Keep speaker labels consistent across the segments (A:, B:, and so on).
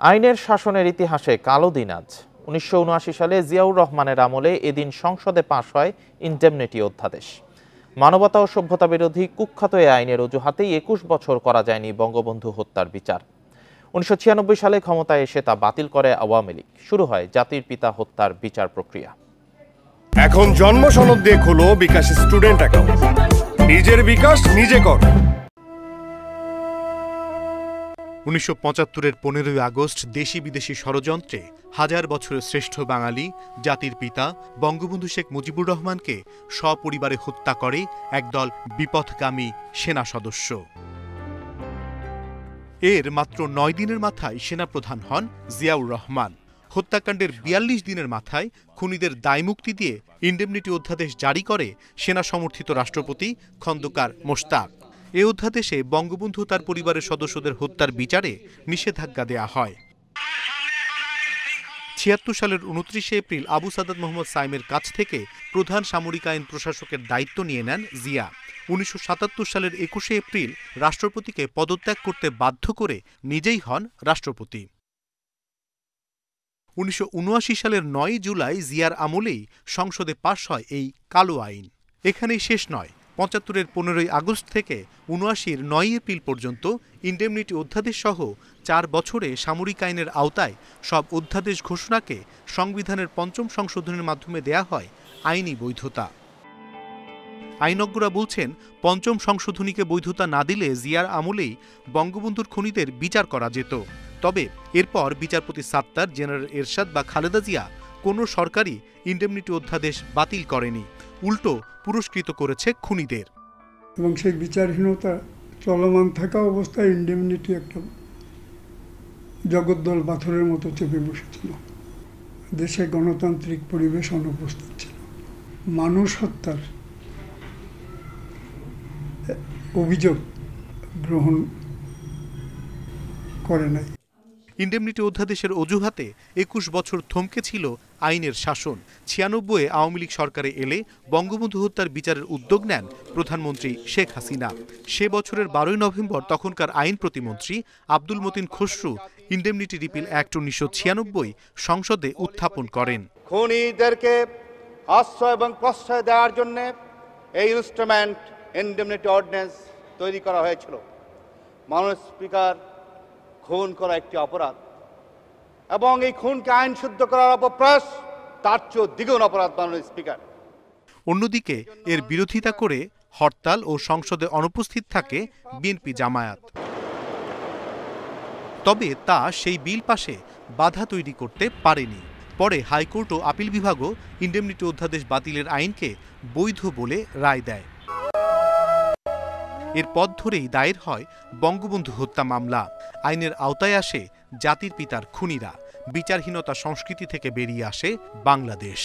A: আইনের শাসনের ইতিহাসে কালো দিন আজ। ১৯৭৯ সালে জিয়াউর রহমানের আমলে এদিন সংসদে পাশ হয় ইনডেমনিটি অধ্যাদেশ। মানবতা ও সভ্যতা বিরোধী কুখ্যাত এ আইনের অজুহাতেই ২১ বছর করা যায়নি বঙ্গবন্ধু হত্যার বিচার। ১৯৯৬ সালে ক্ষমতায় এসে তা বাতিল করে আওয়ামী লীগ। শুরু হয় জাতির পিতা হত্যার বিচার প্রক্রিয়া।
B: এখন জন্ম সনদ দিয়ে খোলো বিকাশ স্টুডেন্ট অ্যাকাউন্ট। নিজের বিকাশ নিজে কর।
C: ১৯৭৫-এর ১৫ই আগস্ট দেশি বিদেশি ষড়যন্ত্রে হাজার বছরের শ্রেষ্ঠ বাঙালি জাতির পিতা বঙ্গবন্ধু শেখ মুজিবুর রহমানকে সপরিবারে হত্যা করে একদল বিপথগামী সেনা সদস্য। এর মাত্র ৯ দিনের মাথায় সেনাপ্রধান হন জিয়াউর রহমান। হত্যাকাণ্ডের ৪২ দিনের মাথায় খুনিদের দায়মুক্তি দিয়ে ইনডেমনিটি অধ্যাদেশ জারি করে সেনা সমর্থিত রাষ্ট্রপতি খন্দকার মোশতাক। এ অধ্যাদেশে বঙ্গবন্ধু তার পরিবারের সদস্যদের হত্যার বিচারে নিষেধাজ্ঞা দেয়া হয়। ৭৬ সালের ২৯ এপ্রিল আবু সাদাত মোহাম্মদ সাইমের কাছ থেকে প্রধান সামরিক আইন প্রশাসকের দায়িত্ব নিয়ে নেন জিয়া। ১৯৭৭ সালের ২১ এপ্রিল রাষ্ট্রপতিকে পদত্যাগ করতে বাধ্য করে নিজেই হন রাষ্ট্রপতি। ১৯৭৯ সালের ৯ জুলাই জিয়ার আমলেই সংসদে পাশ হয় এই কালো আইন। এখানেই শেষ নয়। ৭৫-এর ১৫ই আগস্ট থেকে ৭৯-র ৯ এপ্রিল পর্যন্ত ইনডেমনিটি অধ্যাদেশ সহ ৪ বছরে সামরিক আইনের আওতায় সব অধ্যাদেশ ঘোষণাকে সংবিধানের ৫ম সংশোধনের মাধ্যমে দেয়া হয় আইনি বৈধতা। আইনজ্ঞরা বলছেন, ৫ম সংশোধনীকে বৈধতা না দিলে জিয়ার আমলেই বঙ্গবন্ধুর খুনিদের বিচার করা যেত। তবে এরপর বিচারপতি সাত্তার, জেনারেল এরশাদ বা খালেদা জিয়া কোনো সরকারই ইনডেমনিটি অধ্যাদেশ বাতিল করেনি, উল্টো পুরস্কৃত করেছে খুনিদের।
D: এবং সেই বিচারহীনতা চলমান থাকা অবস্থায় ইনডেমনিটি একটা জগদ্দল পাথরের মতো চেপে বসেছিল। দেশে গণতান্ত্রিক পরিবেশ অনুপস্থিত ছিল। মানুষ হত্যার অভিযোগ গ্রহণ করে নাই।
C: ইনডেমনিটি অধ্যাদেশের অজুহাতে ২১ বছর থমকে ছিল আইনের শাসন। ৯৬-এ আওয়ামী লীগ সরকারে এলে বঙ্গবন্ধু হত্যার বিচারের উদ্যোগ নেন প্রধানমন্ত্রী শেখ হাসিনা। সে বছরের ১২ই নভেম্বর তখনকার আইন প্রতিমন্ত্রী Abdul Matin Khasru indemnity repeal act ১৯৯৬ সংসদে উত্থাপন করেন।
E: খুনিদেরকে আশ্রয় এবং প্রশ্রয় দেওয়ার জন্য এই ইনস্ট্রুমেন্ট ইনডেমনিটি অর্ডিন্যান্স তৈরি করা হয়েছিল। মাননীয় স্পিকার, খুন করা একটি অপরাধ এবং এই খুনকে আইন শুদ্ধ করার অপপ্রয়াস তার চেয়েও দ্বিগুণ অপরাধ। মাননীয় স্পিকার,
C: অন্যদিকে এর বিরোধিতা করে হরতাল ও সংসদে অনুপস্থিত থাকে বিএনপি জামায়াত। তবে তা সেই বিল পাশে বাধা তৈরি করতে পারেনি। পরে হাইকোর্ট ও আপিল বিভাগও ইনডেমনিটি অধ্যাদেশ বাতিলের আইনকে বৈধ বলে রায় দেয়। এর পথ ধরেই দায়ের হয় বঙ্গবন্ধু হত্যা মামলা। আইনের আওতায় আসে জাতির পিতার খুনিরা। বিচারহীনতা সংস্কৃতি থেকে বেরিয়ে আসে বাংলাদেশ।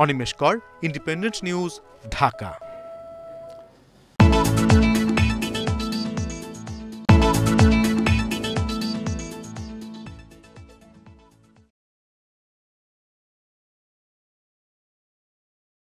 C: অনিমেষ কর, ইন্ডিপেন্ডেন্ট নিউজ, ঢাকা।